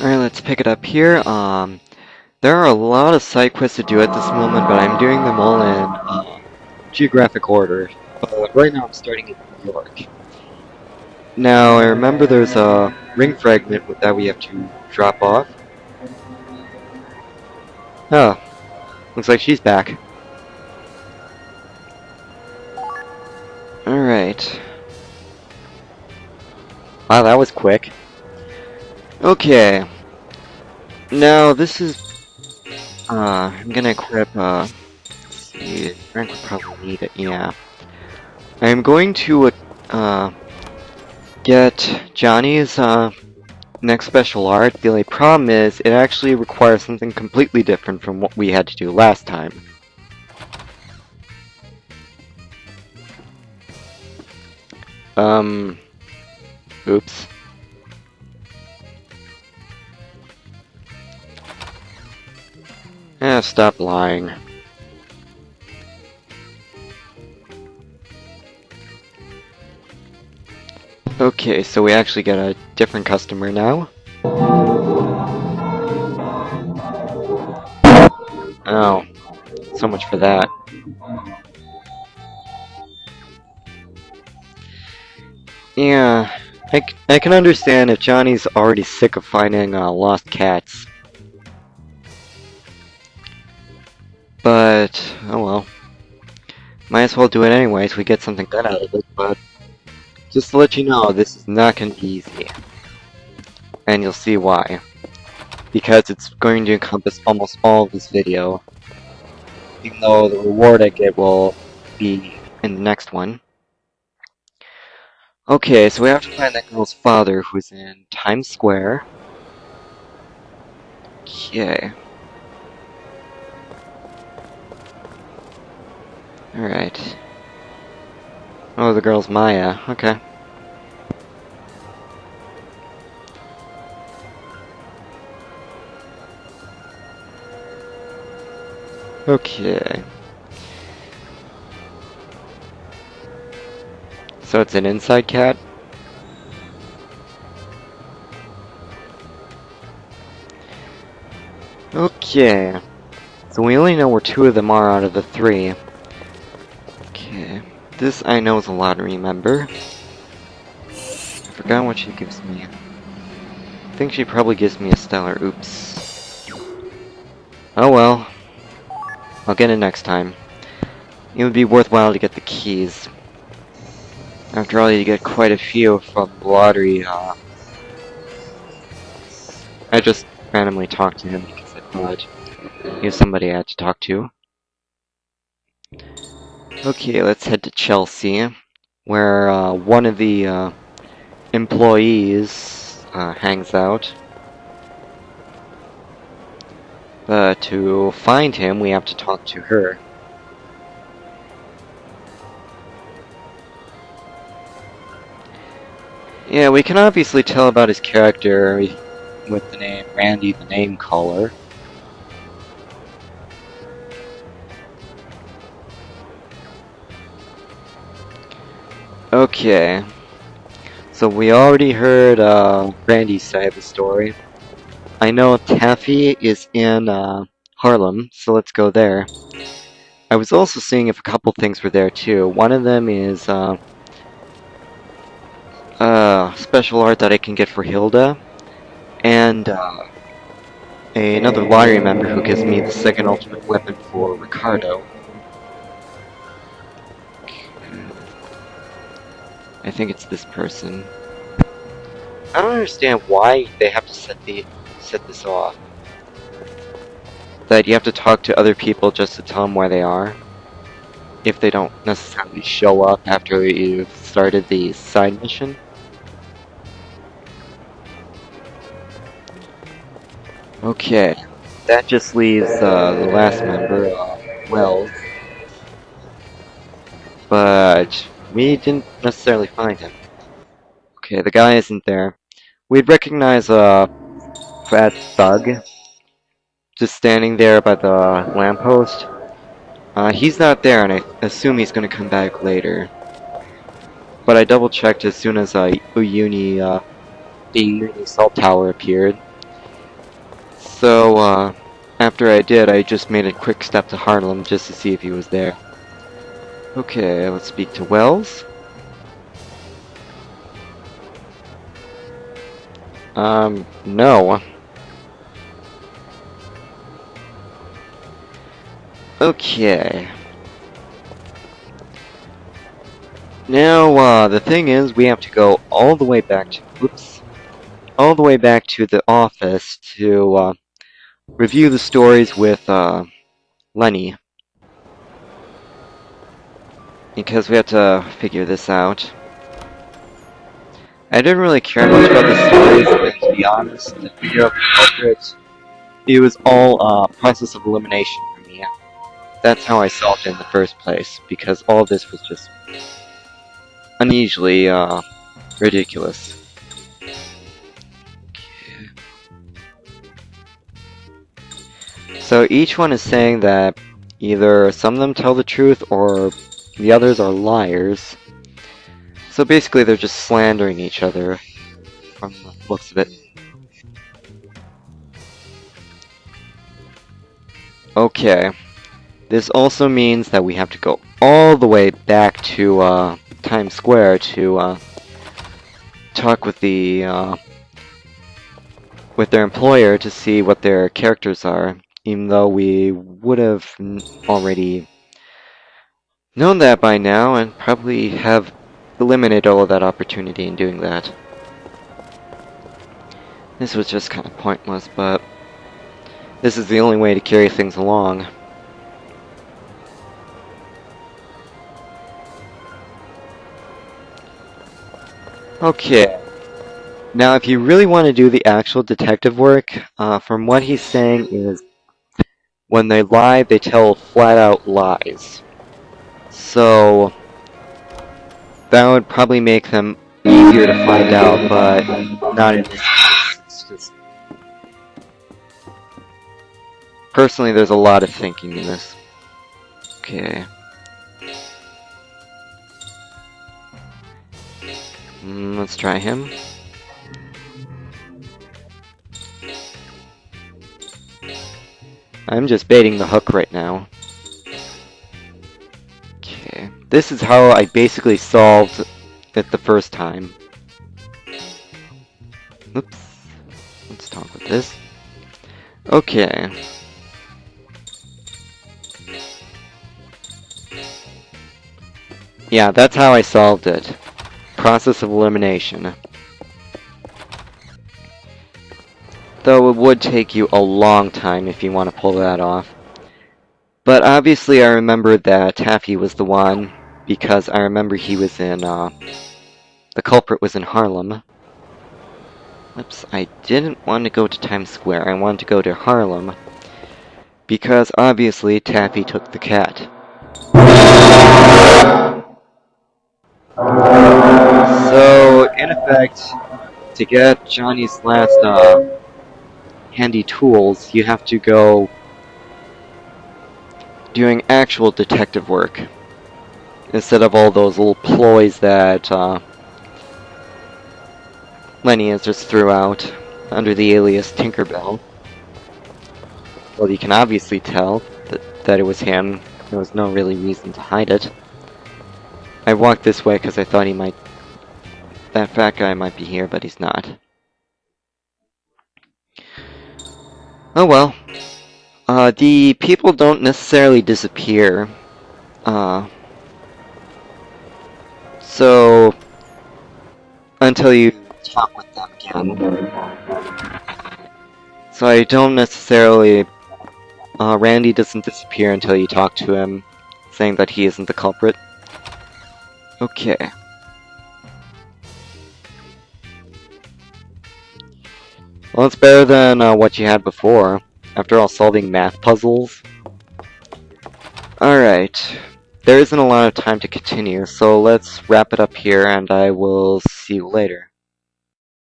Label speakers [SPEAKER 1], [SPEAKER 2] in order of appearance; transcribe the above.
[SPEAKER 1] Alright, let's pick it up here. There are a lot of side quests to do at this moment, but I'm doing them all in geographic order. Right now I'm starting in New York. Now, I remember there's a ring fragment that we have to drop off. Oh, looks like she's back. Alright. Wow, that was quick. Okay. Now, this is... I'm gonna equip, let's see, Frank would probably need it, yeah. I'm going to, get Johnny's, next special art. The only problem is, it actually requires something completely different from what we had to do last time. Oops. Stop lying. Okay, so we actually get a different customer now. Oh, so much for that. Yeah, I can understand if Johnny's already sick of finding lost cats. But, oh well. Might as well do it anyways, we get something good out of it, but just to let you know, this is not going to be easy. And you'll see why. Because it's going to encompass almost all of this video. Even though the reward I get will be in the next one. Okay, so we have to find that girl's father, who's in Times Square. Okay. Alright. Oh, the girl's Maya. Okay. Okay. So it's an inside cat? Okay. So we only know where 2 of them are out of the 3. Okay. This I know is a lot to remember. I forgot what she gives me. I think she probably gives me a stellar. Oops. Oh well. I'll get it next time. It would be worthwhile to get the keys. After all, you get quite a few from the lottery. I just randomly talked to him because I thought he was somebody I had to talk to. Okay, let's head to Chelsea, where one of the employees hangs out. But to find him, we have to talk to her. Yeah, we can obviously tell about his character with the name Randy the Name Caller. Okay. So we already heard Randy's side of the story. I know Taffy is in Harlem, so let's go there. I was also seeing if a couple things were there too. One of them is special art that I can get for Hilda, and another lottery member who gives me the second ultimate weapon for Ricardo. I think it's this person. I don't understand why they have to set this off. That you have to talk to other people just to tell them where they are. If they don't necessarily show up after you've started the side mission. Okay, that just leaves the last member, Wells. But we didn't necessarily find him. Okay, the guy isn't there. We'd recognize a fat thug just standing there by the lamppost. He's not there, and I assume he's gonna come back later. But I double checked as soon as the Uni Salt Tower appeared. So, after I did, I just made a quick step to Harlem just to see if he was there. Okay, let's speak to Wells. No. Okay. Now, the thing is, we have to go all the way back to, all the way back to the office to, review the stories with, Lenny. Because we have to figure this out. I didn't really care much about the stories, and to be honest, to figure out the culprit, it was all, process of elimination for me. That's how I solved it in the first place, because all this was just unusually, ridiculous. So each one is saying that either some of them tell the truth or the others are liars. So basically they're just slandering each other from the looks of it. Okay. This also means that we have to go all the way back to Times Square to talk with with their employer to see what their characters are, even though we would have already known that by now and probably have eliminated all of that opportunity in doing that. This was just kind of pointless, but this is the only way to carry things along. Okay. Now, if you really want to do the actual detective work, from what he's saying is when they lie, they tell flat-out lies. So, that would probably make them easier to find out, but not in this case. It's just... Personally, there's a lot of thinking in this. Okay. Let's try him. I'm just baiting the hook right now. Okay. This is how I basically solved it the first time. Oops. Let's talk with this. Okay. Yeah, that's how I solved it. Process of elimination. Though it would take you a long time if you want to pull that off. But obviously I remembered that Taffy was the one, because I remember he was in, the culprit was in Harlem. Oops, I didn't want to go to Times Square, I wanted to go to Harlem. Because obviously Taffy took the cat. So, in effect, to get Johnny's last, handy tools, you have to go doing actual detective work instead of all those little ploys that Lenny has just threw out under the alias Tinkerbell. Well, you can obviously tell that it was him. There was no really reason to hide it. I walked this way because I thought that fat guy might be here, but he's not. Oh well. The people don't necessarily disappear. So, until you talk with them again. So I don't necessarily... Randy doesn't disappear until you talk to him, saying that he isn't the culprit. Okay. Well, it's better than what you had before. After all, solving math puzzles. Alright. There isn't a lot of time to continue, so let's wrap it up here, and I will see you later.